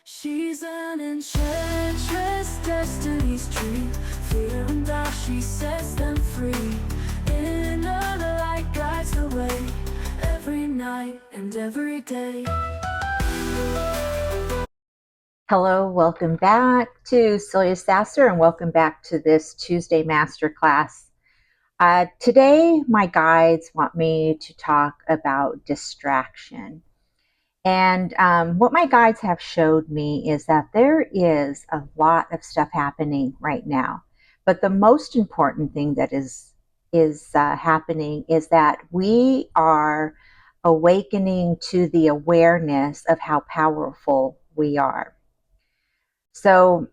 She's an enchantress, destiny's tree. Fear and doubt, she sets them free. In her, the light guides the way, every night and every day. Hello, welcome back to Celia Sasser, and welcome back to this Tuesday Masterclass. Today, my guides want me to talk about distraction. And what my guides have showed me is that there is a lot of stuff happening right now. But the most important thing that is happening is that we are awakening to the awareness of how powerful we are. So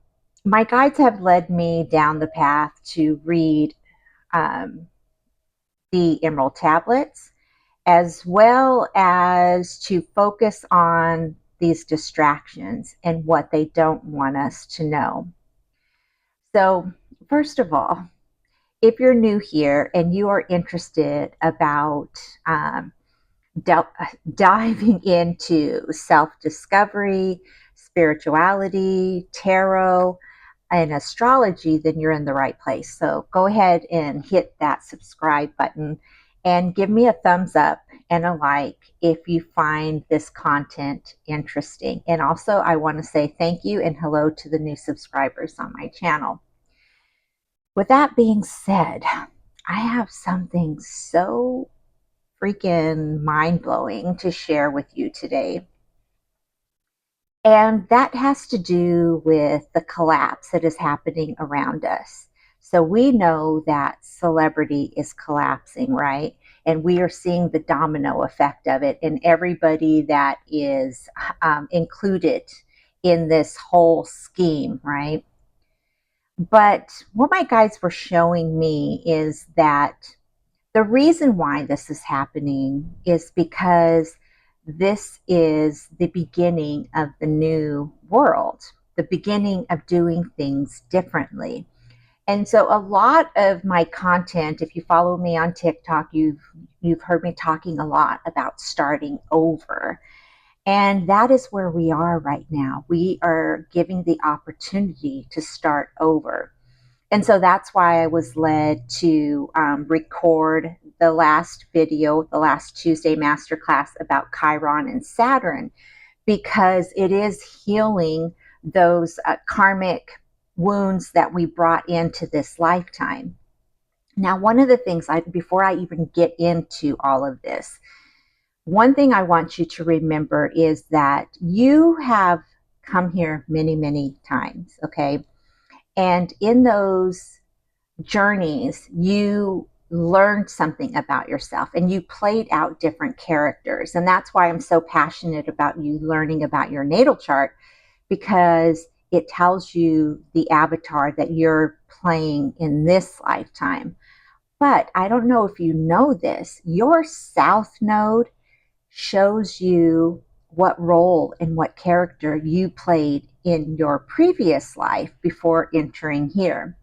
my guides have led me down the path to read um, the Emerald Tablets, as well as to focus on these distractions and what they don't want us to know. So, first of all, if you're new here and you are interested about diving into self-discovery, spirituality, tarot, and astrology, then you're in the right place. So go ahead and hit that subscribe button and give me a thumbs up and a like if you find this content interesting. And also, I want to say thank you and hello to the new subscribers on my channel. With that being said, I have something so freaking mind-blowing to share with you today. And that has to do with the collapse that is happening around us. So we know that celebrity is collapsing, right? And we are seeing the domino effect of it, and everybody that is included in this whole scheme, right? But what my guides were showing me is that the reason why this is happening is because this is the beginning of the new world, the beginning of doing things differently. And so a lot of my content, if you follow me on TikTok, you've heard me talking a lot about starting over. And that is where we are right now. We are giving the opportunity to start over. And so that's why I was led to record the last video, the last Tuesday masterclass about Chiron and Saturn, because it is healing those karmic wounds that we brought into this lifetime. Now, one of the things, before I even get into all of this, one thing I want you to remember is that you have come here many, many times, okay? And in those journeys, you learned something about yourself and you played out different characters. And that's why I'm so passionate about you learning about your natal chart, because it tells you the avatar that you're playing in this lifetime. But I don't know if you know this, your South Node shows you what role and what character you played in your previous life before entering here.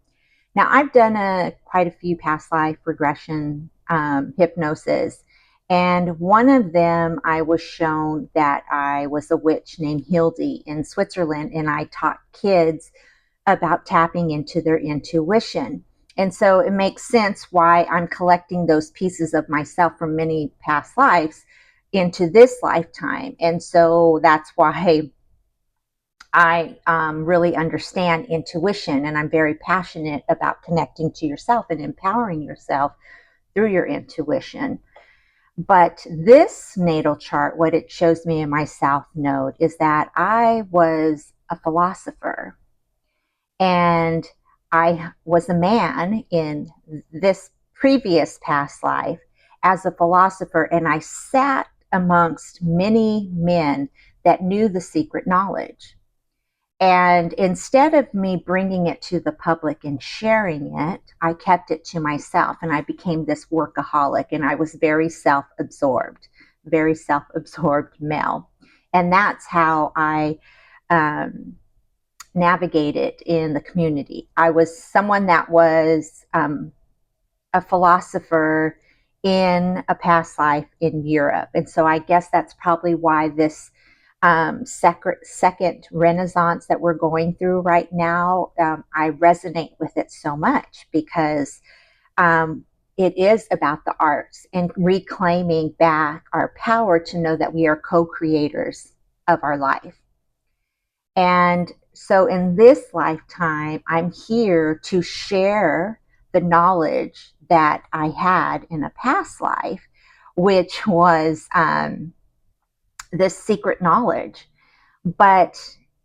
Now, I've done quite a few past life regression hypnosis, and one of them I was shown that I was a witch named Hildy in Switzerland, and I taught kids about tapping into their intuition. And so it makes sense why I'm collecting those pieces of myself from many past lives into this lifetime. And so that's why I really understand intuition, and I'm very passionate about connecting to yourself and empowering yourself through your intuition. But this natal chart, what it shows me in my South Node is that I was a philosopher, and I was a man in this previous past life as a philosopher, and I sat amongst many men that knew the secret knowledge. And instead of me bringing it to the public and sharing it, I kept it to myself, and I became this workaholic, and I was very self absorbed male. And that's how I navigated in the community. I was someone that was a philosopher in a past life in Europe. And so I guess that's probably why this second renaissance that we're going through right now. I resonate with it so much because um, it is about the arts and reclaiming back our power to know that we are co-creators of our life. And so in this lifetime, I'm here to share the knowledge that I had in a past life, which was this secret knowledge. But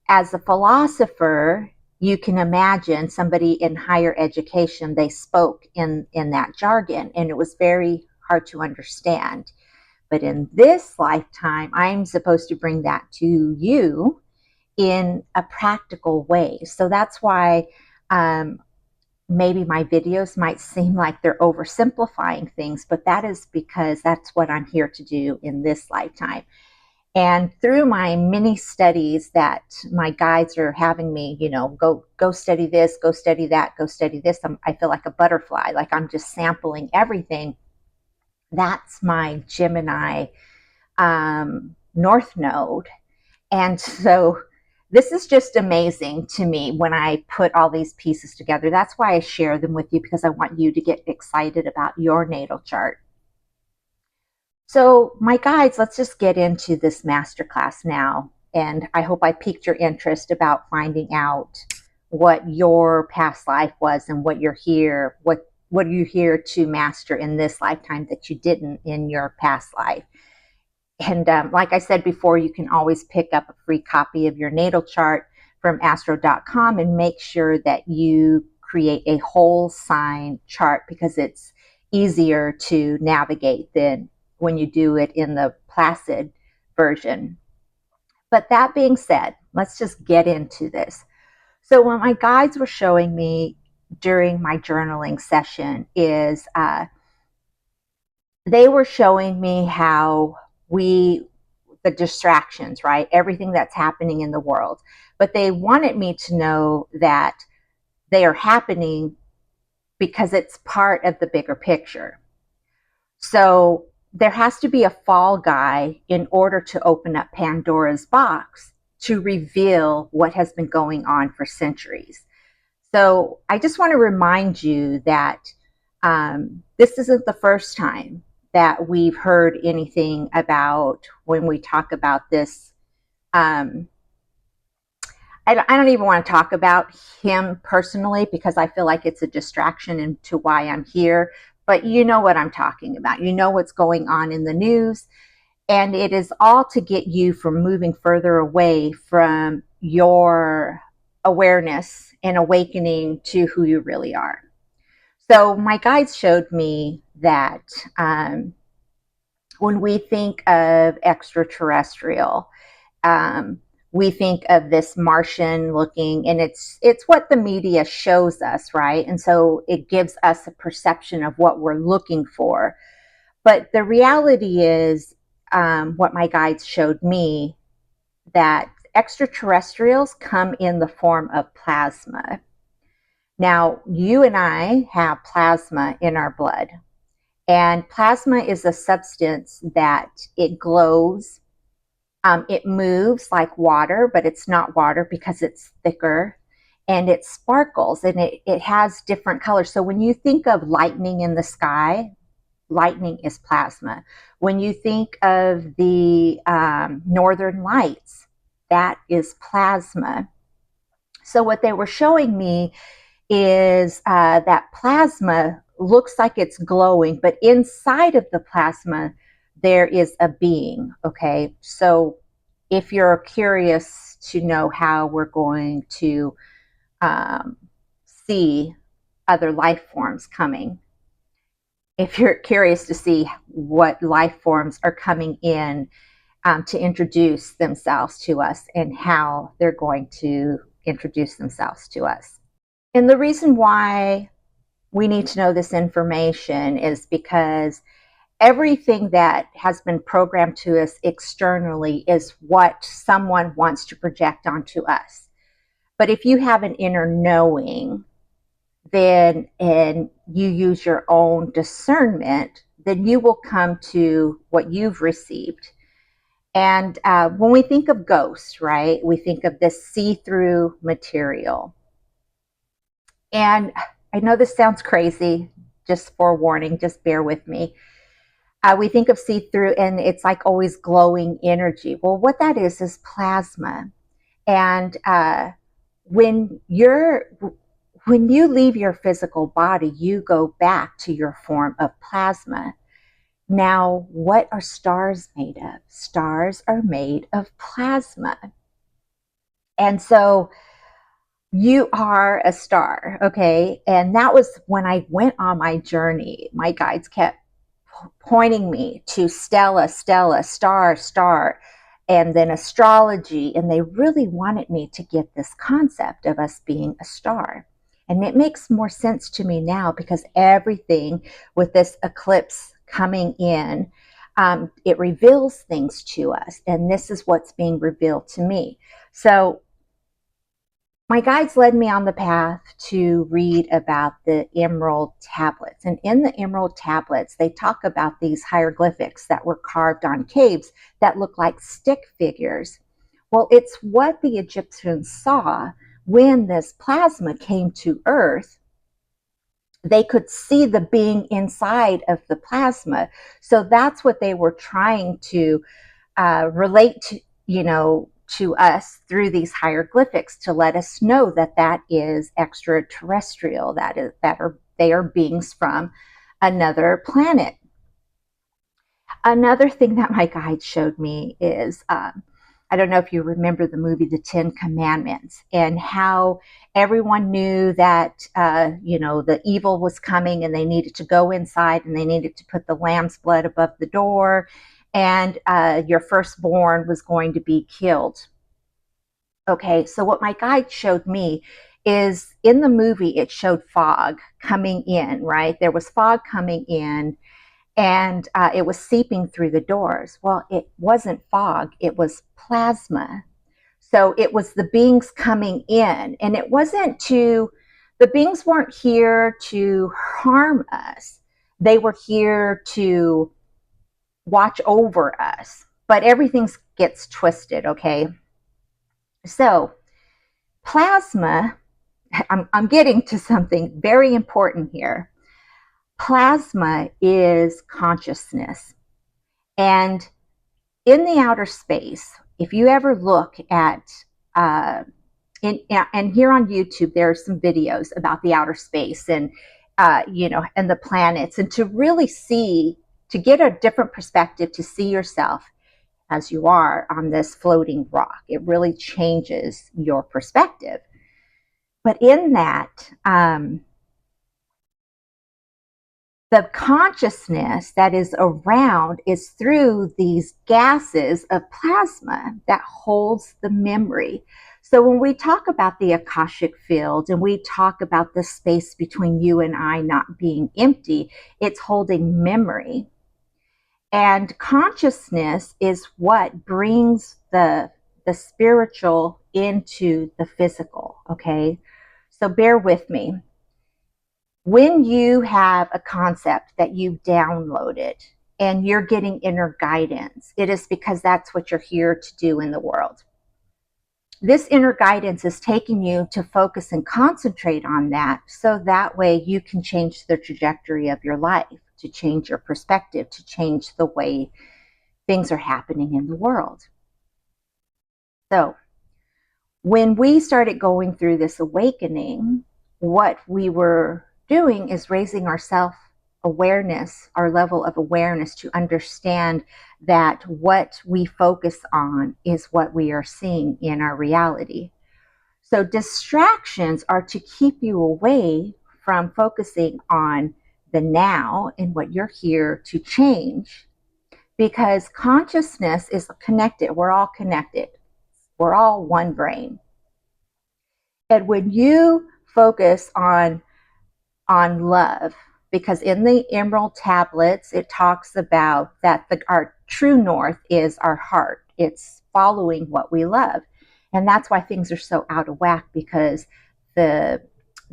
as a philosopher, you can imagine somebody in higher education, they spoke in that jargon, and it was very hard to understand. But in this lifetime, I'm supposed to bring that to you in a practical way. So that's why maybe my videos might seem like they're oversimplifying things, but that is because that's what I'm here to do in this lifetime. And through my mini studies that my guides are having me, go study this, go study that, go study this, I feel like a butterfly, like I'm just sampling everything. That's my Gemini North Node. And so this is just amazing to me when I put all these pieces together. That's why I share them with you, because I want you to get excited about your natal chart. So, my guides, let's just get into this masterclass now. And I hope I piqued your interest about finding out what your past life was and what you're here, what are you here to master in this lifetime that you didn't in your past life. And like I said before, you can always pick up a free copy of your natal chart from astro.com and make sure that you create a whole sign chart, because it's easier to navigate than when you do it in the placid version. But that being said, let's just get into this. So what my guides were showing me during my journaling session is they were showing me how the distractions, right? Everything that's happening in the world. But they wanted me to know that they are happening because it's part of the bigger picture. So there has to be a fall guy in order to open up Pandora's box to reveal what has been going on for centuries. So I just want to remind you that this isn't the first time that we've heard anything about when we talk about this. I don't even want to talk about him personally, because I feel like it's a distraction into why I'm here. But you know what I'm talking about. You know what's going on in the news. And it is all to get you from moving further away from your awareness and awakening to who you really are. So my guides showed me that when we think of extraterrestrial, we think of this Martian looking, and it's what the media shows us, right? And so it gives us a perception of what we're looking for. But the reality is, what my guides showed me, that extraterrestrials come in the form of plasma. Now, you and I have plasma in our blood, and plasma is a substance that it glows. It moves like water, but it's not water because it's thicker, and it sparkles, and it has different colors. So when you think of lightning in the sky, lightning is plasma. When you think of the northern lights, that is plasma. So what they were showing me is that plasma looks like it's glowing, but inside of the plasma, there is a being. Okay, so if you're curious to know how we're going to see other life forms coming, if you're curious to see what life forms are coming in to introduce themselves to us and how they're going to introduce themselves to us. And the reason why we need to know this information is because everything that has been programmed to us externally is what someone wants to project onto us. But if you have an inner knowing, then and you use your own discernment, then you will come to what you've received. And when we think of ghosts, right, we think of this see-through material. And I know this sounds crazy, just forewarning, just bear with me. We think of see-through and it's like always glowing energy. Well, what that is plasma. And when you're when you leave your physical body, you go back to your form of plasma. Now, what are stars made of? Stars are made of plasma. And so you are a star, okay? And that was when I went on my journey. My guides kept pointing me to Stella, Stella, star, star, and then astrology. And they really wanted me to get this concept of us being a star. And it makes more sense to me now because everything with this eclipse coming in, it reveals things to us. And this is what's being revealed to me. So my guides led me on the path to read about the emerald tablets. And in the emerald tablets, they talk about these hieroglyphics that were carved on caves that look like stick figures. Well, it's what the Egyptians saw when this plasma came to Earth. They could see the being inside of the plasma. So that's what they were trying to relate to, to us through these hieroglyphics to let us know that that is extraterrestrial, they are beings from another planet. Another thing that my guide showed me is I don't know if you remember the movie The Ten Commandments and how everyone knew that the evil was coming and they needed to go inside and they needed to put the lamb's blood above the door, and your firstborn was going to be killed. Okay, so what my guide showed me is in the movie, it showed fog coming in, right? There was fog coming in and it was seeping through the doors. Well, it wasn't fog, it was plasma. So it was the beings coming in, and it wasn't the beings weren't here to harm us. They were here to watch over us. But everything gets twisted, okay? So, plasma, I'm getting to something very important here. Plasma is consciousness. And in the outer space, if you ever look at, and here on YouTube, there are some videos about the outer space and, and the planets, and to really see, to get a different perspective, to see yourself as you are on this floating rock. It really changes your perspective. But in that, the consciousness that is around is through these gases of plasma that holds the memory. So when we talk about the Akashic field and we talk about the space between you and I not being empty, it's holding memory. And consciousness is what brings the spiritual into the physical, okay? So bear with me. When you have a concept that you've downloaded and you're getting inner guidance, it is because that's what you're here to do in the world. This inner guidance is taking you to focus and concentrate on that so that way you can change the trajectory of your life, to change your perspective, to change the way things are happening in the world. So when we started going through this awakening, what we were doing is raising our self-awareness, our level of awareness, to understand that what we focus on is what we are seeing in our reality. So distractions are to keep you away from focusing on the now and what you're here to change, because consciousness is connected. We're all connected. We're all one brain. And when you focus on love, because in the emerald tablets it talks about that our true north is our heart. It's following what we love. And that's why things are so out of whack, because the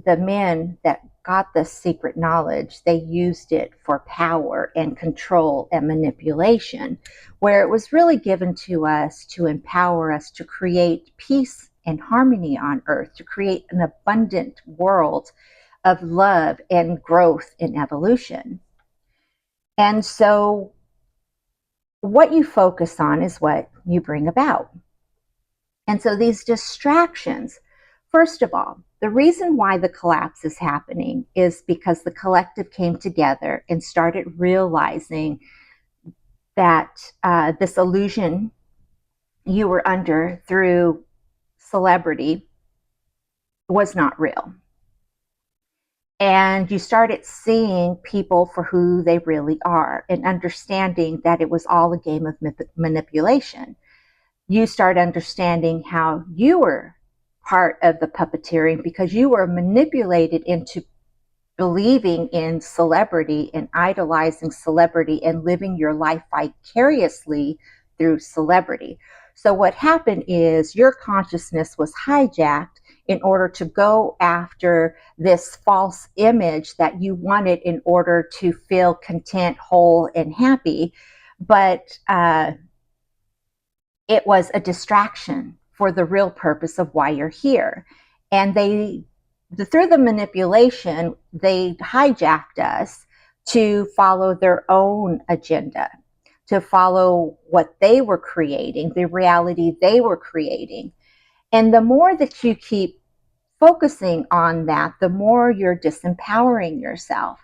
the men that got the secret knowledge, they used it for power and control and manipulation, where it was really given to us to empower us to create peace and harmony on earth, to create an abundant world of love and growth and evolution. And so what you focus on is what you bring about. And so these distractions, first of all, the reason why the collapse is happening is because the collective came together and started realizing that this illusion you were under through celebrity was not real. And you started seeing people for who they really are and understanding that it was all a game of manipulation. You start understanding how you were part of the puppeteering because you were manipulated into believing in celebrity and idolizing celebrity and living your life vicariously through celebrity. So what happened is your consciousness was hijacked in order to go after this false image that you wanted in order to feel content, whole, and happy. But it was a distraction for the real purpose of why you're here. And through the manipulation, they hijacked us to follow their own agenda, to follow what they were creating, the reality they were creating. And the more that you keep focusing on that, the more you're disempowering yourself.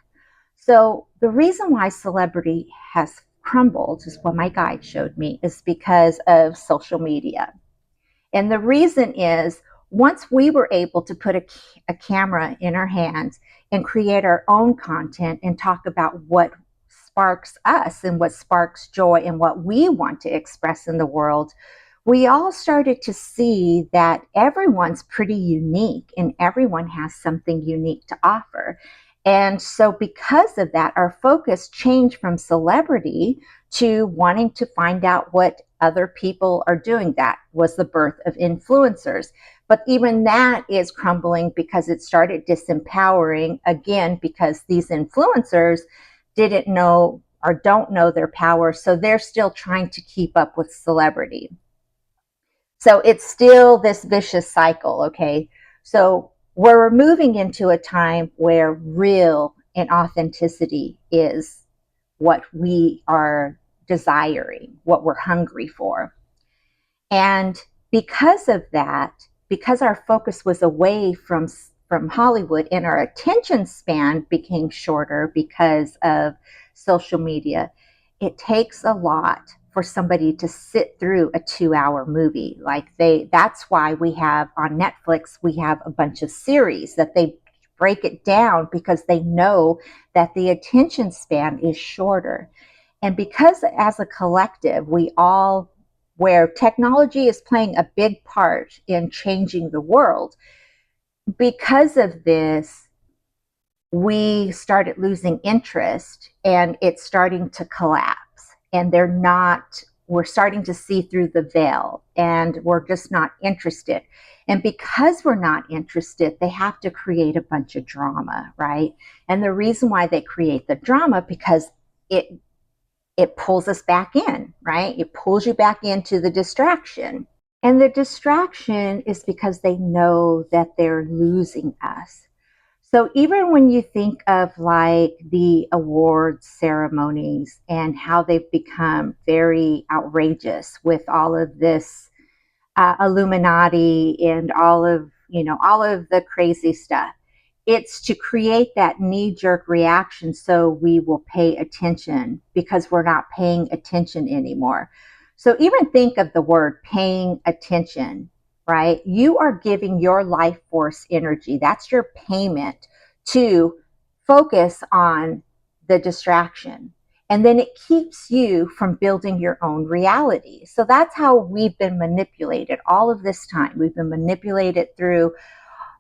So the reason why celebrity has crumbled, is what my guide showed me, is because of social media. And the reason is once we were able to put a camera in our hands and create our own content and talk about what sparks us and what sparks joy and what we want to express in the world, we all started to see that everyone's pretty unique and everyone has something unique to offer. And so, because of that, our focus changed from celebrity to wanting to find out what other people are doing. That was the birth of influencers. But even that is crumbling because it started disempowering again, because these influencers didn't know or don't know their power. So they're still trying to keep up with celebrity. So it's still this vicious cycle, okay? So we're moving into a time where real and authenticity is what we are desiring, what we're hungry for. And because of that, because our focus was away from Hollywood and our attention span became shorter because of social media, it takes a lot for somebody to sit through a 2-hour movie. That's why we have on Netflix, we have a bunch of series that they break it down because they know that the attention span is shorter. And because as a collective, we all, where technology is playing a big part in changing the world, because of this, we started losing interest and it's starting to collapse. And we're starting to see through the veil and we're just not interested. And because we're not interested, they have to create a bunch of drama, right? And the reason why they create the drama, because it pulls us back in, right? It pulls you back into the distraction. And the distraction is because they know that they're losing us. So even when you think of like the awards ceremonies and how they've become very outrageous with all of this Illuminati and all of the crazy stuff, it's to create that knee-jerk reaction so we will pay attention because we're not paying attention anymore. So even think of the word paying attention, right? You are giving your life force energy. That's your payment to focus on the distraction. And then it keeps you from building your own reality. So that's how we've been manipulated all of this time. We've been manipulated through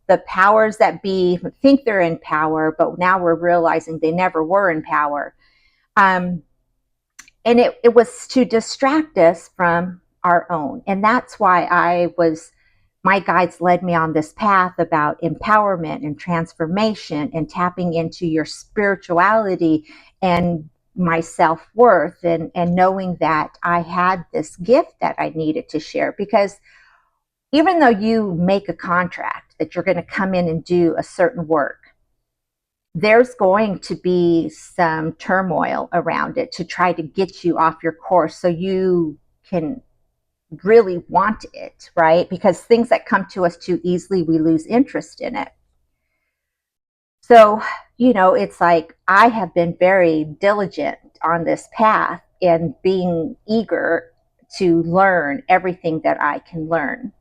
the powers that be think they're in power, but now we're realizing they never were in power. And it was to distract us from our own. And that's why my guides led me on this path about empowerment and transformation and tapping into your spirituality and my self-worth, and knowing that I had this gift that I needed to share. Because even though you make a contract that you're going to come in and do a certain work, there's going to be some turmoil around it to try to get you off your course so you can really want it, right? Because things that come to us too easily, we lose interest in it. So, it's like I have been very diligent on this path and being eager to learn everything that I can learn.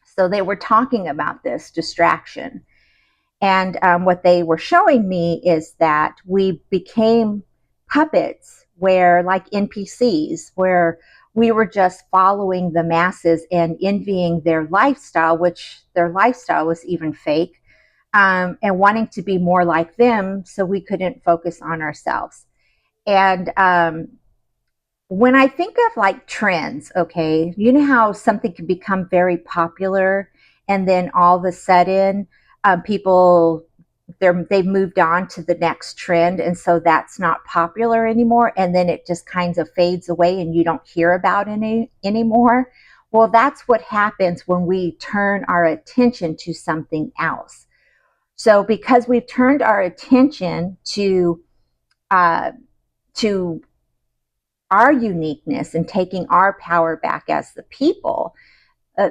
So they were talking about this distraction. And what they were showing me is that we became puppets, where like NPCs, where we were just following the masses and envying their lifestyle, which their lifestyle was even fake, and wanting to be more like them so we couldn't focus on ourselves. And when I think of like trends, okay, you know how something can become very popular and then all of a sudden people they've moved on to the next trend, and so that's not popular anymore, and then it just kind of fades away and you don't hear about it anymore. Well, that's what happens when we turn our attention to something else. So because we've turned our attention uh, to our uniqueness and taking our power back as the people,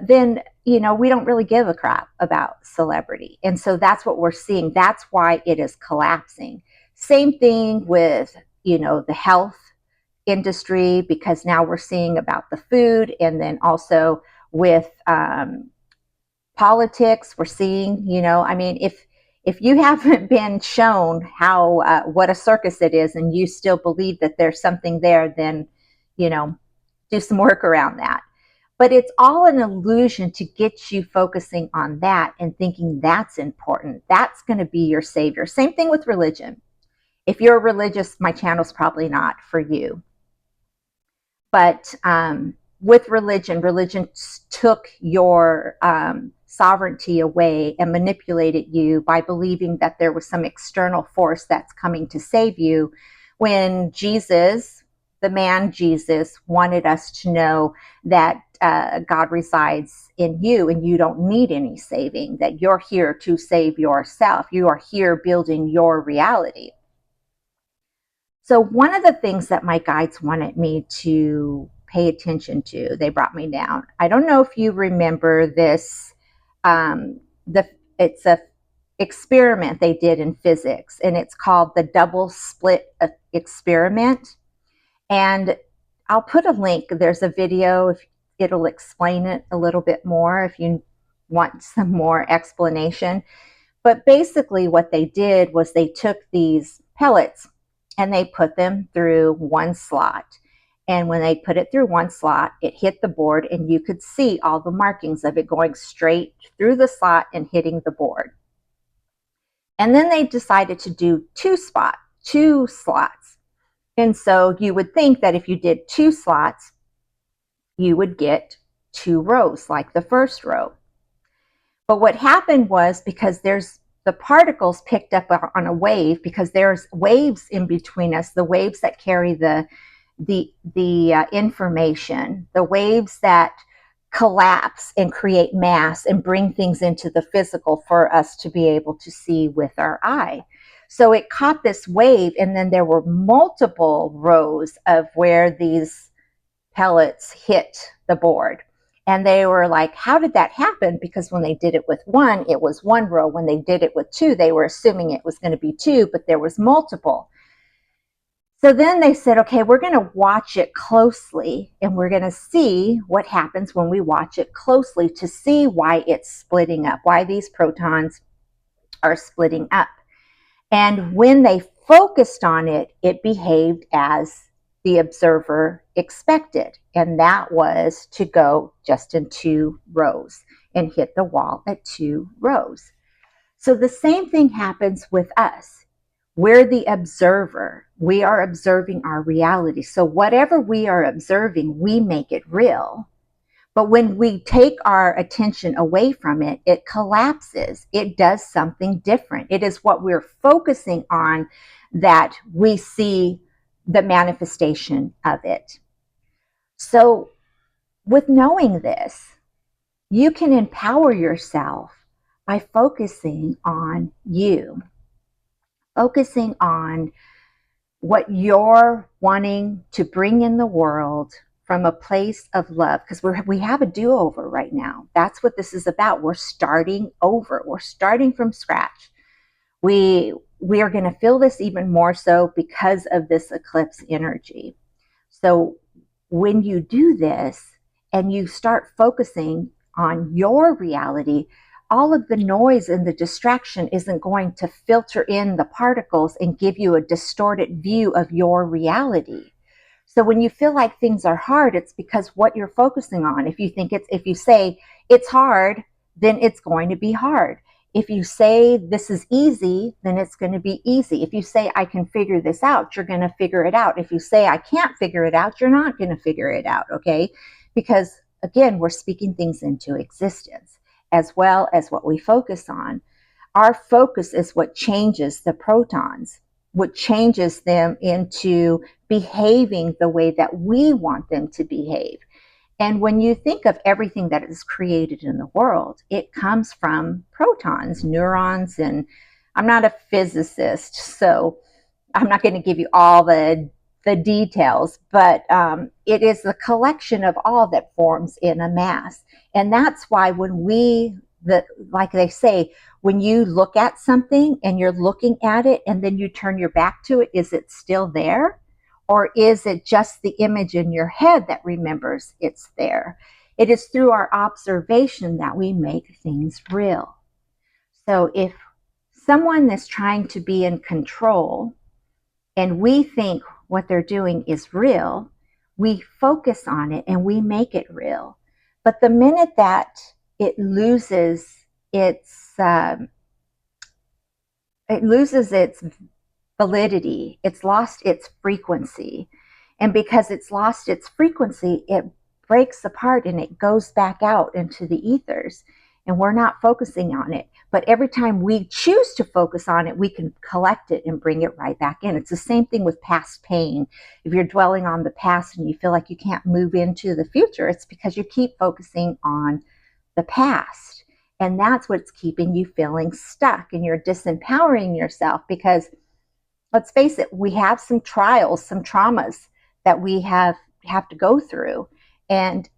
then we don't really give a crap about celebrity. And so that's what we're seeing. That's why it is collapsing. Same thing with the health industry, because now we're seeing about the food, and then also with politics, we're seeing, I mean, if you haven't been shown how what a circus it is, and you still believe that there's something there, then do some work around that. But it's all an illusion to get you focusing on that and thinking that's important. That's going to be your savior. Same thing with religion. If you're religious, my channel's probably not for you. But with religion took your sovereignty away and manipulated you by believing that there was some external force that's coming to save you, when Jesus, the man Jesus, wanted us to know that God resides in you and you don't need any saving, that you're here to save yourself. You are here building your reality. So one of the things that my guides wanted me to pay attention to, they brought me down. I don't know if you remember this. It's a experiment they did in physics, and it's called the double slit experiment. And I'll put a link. There's a video. If it'll explain it a little bit more if you want some more explanation. But basically what they did was they took these pellets and they put them through one slot. And when they put it through one slot, it hit the board, and you could see all the markings of it going straight through the slot and hitting the board. And then they decided to do two slots. And so you would think that if you did two slots, you would get two rows like the first row. But what happened was, because there's the particles picked up on a wave, because there's waves in between us, the waves that carry the information, the waves that collapse and create mass and bring things into the physical for us to be able to see with our eye. So it caught this wave, and then there were multiple rows of where these pellets hit the board. And they were like, how did that happen? Because when they did it with one, it was one row. When they did it with two, they were assuming it was going to be two, but there was multiple. So then they said, okay, we're going to watch it closely, and we're going to see what happens when we watch it closely to see why it's splitting up, why these protons are splitting up. And when they focused on it, it behaved as the observer expected, and that was to go just in two rows and hit the wall at two rows. So the same thing happens with us. We're the observer. We are observing our reality. So whatever we are observing, we make it real. But when we take our attention away from it, it collapses. It does something different. It is what we're focusing on that we see the manifestation of it. So, with knowing this, you can empower yourself by focusing on you, focusing on what you're wanting to bring in the world from a place of love, because we have a do-over right now. That's what this is about. We're starting over. We're starting from scratch. We are going to feel this even more so because of this eclipse energy. So when you do this and you start focusing on your reality, all of the noise and the distraction isn't going to filter in the particles and give you a distorted view of your reality. So when you feel like things are hard, it's because what you're focusing on. If you say it's hard, then it's going to be hard. If you say this is easy, then it's going to be easy. If you say I can figure this out, you're going to figure it out. If you say I can't figure it out, you're not going to figure it out, okay? Because again, we're speaking things into existence as well as what we focus on. Our focus is what changes the protons, what changes them into behaving the way that we want them to behave. And when you think of everything that is created in the world, it comes from protons, neurons, and I'm not a physicist, so I'm not going to give you all the details, but it is the collection of all that forms in a mass. And that's why like they say, when you look at something and you're looking at it and then you turn your back to it, is it still there? Or is it just the image in your head that remembers it's there? It is through our observation that we make things real. So if someone is trying to be in control and we think what they're doing is real, we focus on it and we make it real. But the minute that it loses its validity, it's lost its frequency, and because it's lost its frequency, it breaks apart and it goes back out into the ethers, and we're not focusing on it. But every time we choose to focus on it, we can collect it and bring it right back in. It's the same thing with past pain. If you're dwelling on the past and you feel like you can't move into the future, it's because you keep focusing on the past. And that's what's keeping you feeling stuck, and you're disempowering yourself because, let's face it, we have some trials, some traumas that we have to go through. And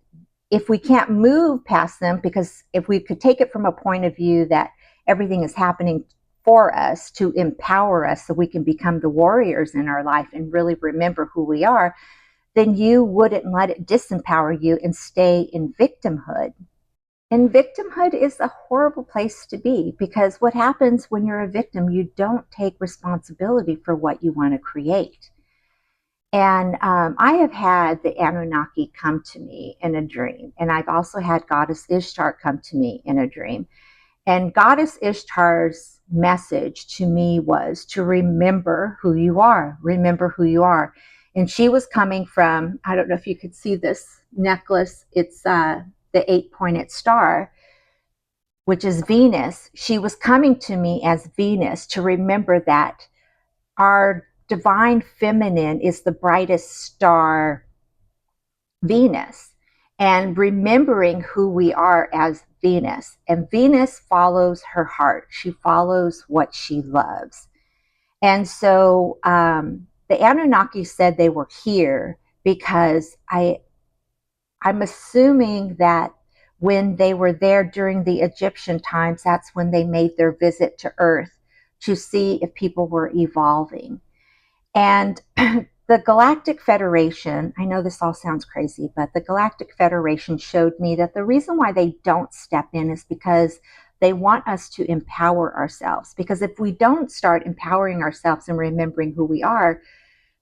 if we can't move past them, because if we could take it from a point of view that everything is happening for us to empower us so we can become the warriors in our life and really remember who we are, then you wouldn't let it disempower you and stay in victimhood. And victimhood is a horrible place to be, because what happens when you're a victim, you don't take responsibility for what you want to create. And I have had the Anunnaki come to me in a dream. And I've also had Goddess Ishtar come to me in a dream. And Goddess Ishtar's message to me was to remember who you are, remember who you are. And she was coming from, I don't know if you could see this necklace, it's the 8-pointed star, which is Venus. She was coming to me as Venus to remember that our divine feminine is the brightest star, Venus, and remembering who we are as Venus. And Venus follows her heart. She follows what she loves. And so the Anunnaki said they were here because I'm assuming that when they were there during the Egyptian times, that's when they made their visit to Earth to see if people were evolving. And the Galactic Federation, I know this all sounds crazy, but the Galactic Federation showed me that the reason why they don't step in is because they want us to empower ourselves. Because if we don't start empowering ourselves and remembering who we are,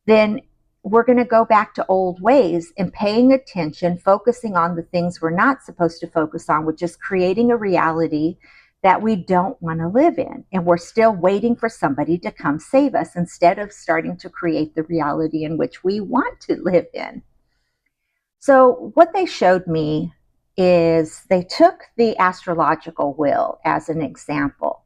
then we're going to go back to old ways and paying attention, focusing on the things we're not supposed to focus on, which is creating a reality that we don't want to live in. And we're still waiting for somebody to come save us instead of starting to create the reality in which we want to live in. So what they showed me is they took the astrological wheel as an example.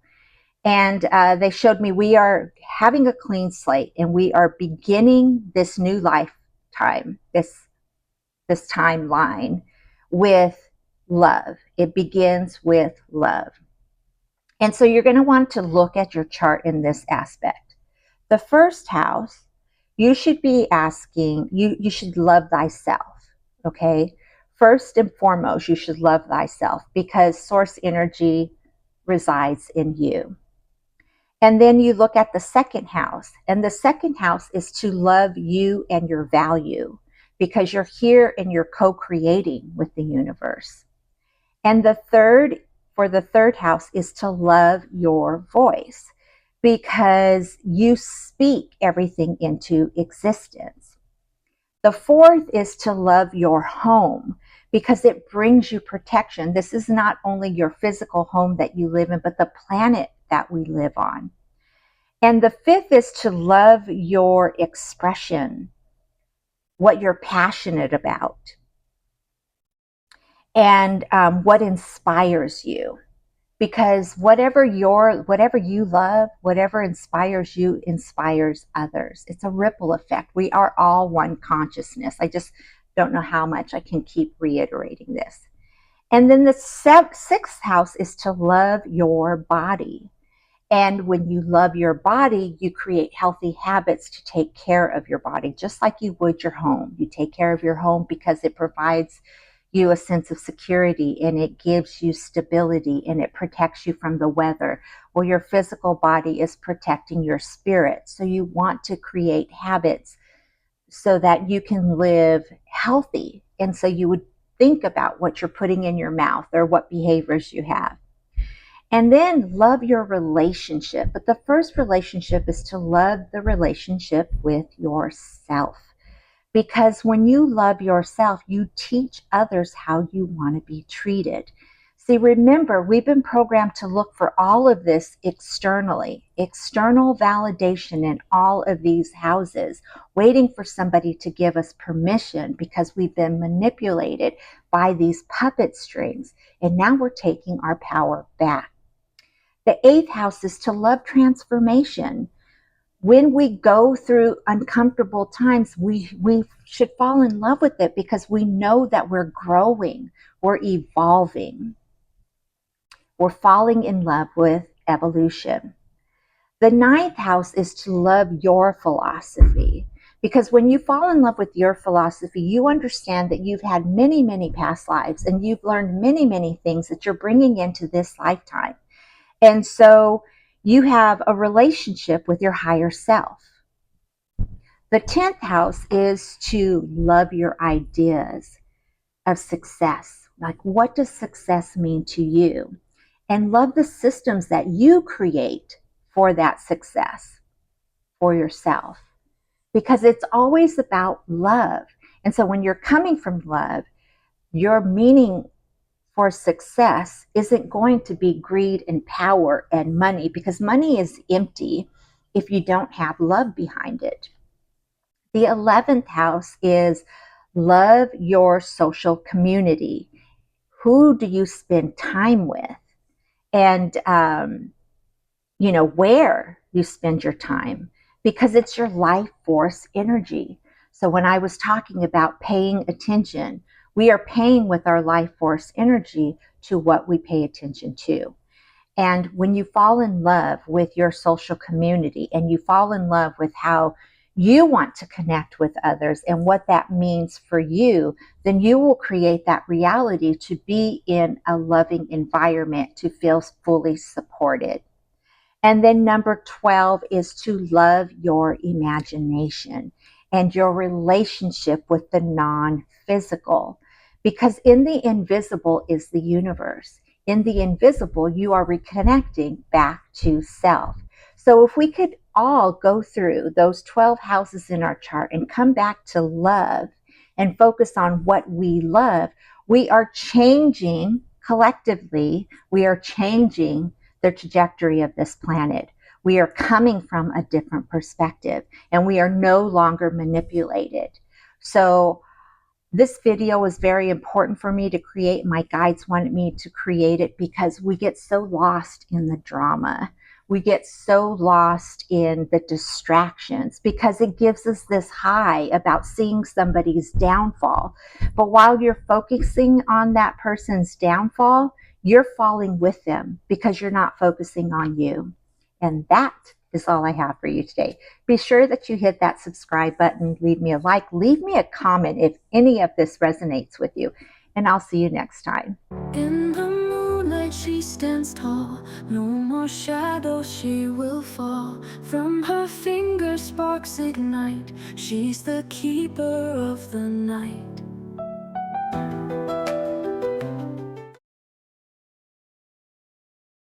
And they showed me we are having a clean slate and we are beginning this new lifetime, this timeline with love. It begins with love. And so you're going to want to look at your chart in this aspect. The first house, you should be asking, you should love thyself, okay? First and foremost, you should love thyself because source energy resides in you. And then you look at the second house, and the second house is to love you and your value because you're here and you're co-creating with the universe. And the third, for the third house, is to love your voice because you speak everything into existence. The fourth is to love your home because it brings you protection. This is not only your physical home that you live in, but the planet that we live on. And the fifth is to love your expression, what you're passionate about, and what inspires you. Because whatever you love, whatever inspires you, inspires others. It's a ripple effect. We are all one consciousness. I just don't know how much I can keep reiterating this. And then the sixth house is to love your body. And when you love your body, you create healthy habits to take care of your body, just like you would your home. You take care of your home because it provides you a sense of security and it gives you stability and it protects you from the weather. Well, your physical body is protecting your spirit. So you want to create habits so that you can live healthy. And so you would think about what you're putting in your mouth or what behaviors you have. And then love your relationship. But the first relationship is to love the relationship with yourself. Because when you love yourself, you teach others how you want to be treated. See, remember, we've been programmed to look for all of this externally, external validation in all of these houses, waiting for somebody to give us permission because we've been manipulated by these puppet strings. And now we're taking our power back. The eighth house is to love transformation. When we go through uncomfortable times, we should fall in love with it because we know that we're growing, we're evolving, we're falling in love with evolution. The ninth house is to love your philosophy. Because when you fall in love with your philosophy, you understand that you've had many, many past lives and you've learned many, many things that you're bringing into this lifetime. And so you have a relationship with your higher self. The 10th house is to love your ideas of success. Like, what does success mean to you? And love the systems that you create for that success for yourself. Because it's always about love. And so when you're coming from love, your meaning for success isn't going to be greed and power and money, because money is empty if you don't have love behind it. The 11th house is love your social community. Who do you spend time with? And, where you spend your time, because it's your life force energy. So when I was talking about paying attention, we are paying with our life force energy to what we pay attention to. And when you fall in love with your social community and you fall in love with how you want to connect with others and what that means for you, then you will create that reality to be in a loving environment, to feel fully supported. And then number 12 is to love your imagination and your relationship with the non-physical. Because in the invisible is the universe. In the invisible, you are reconnecting back to self. So if we could all go through those 12 houses in our chart and come back to love and focus on what we love, we are changing collectively, we are changing the trajectory of this planet. We are coming from a different perspective and we are no longer manipulated. So This video was very important for me to create. My guides wanted me to create it because we get so lost in the drama. We get so lost in the distractions because it gives us this high about seeing somebody's downfall. But while you're focusing on that person's downfall, you're falling with them because you're not focusing on you. And that is all I have for you today. Be sure that you hit that subscribe button, leave me a like, leave me a comment if any of this resonates with you, and I'll see you next time. In the moonlight she stands tall, no more shadows she will fall. From her fingers sparks ignite, she's the keeper of the night.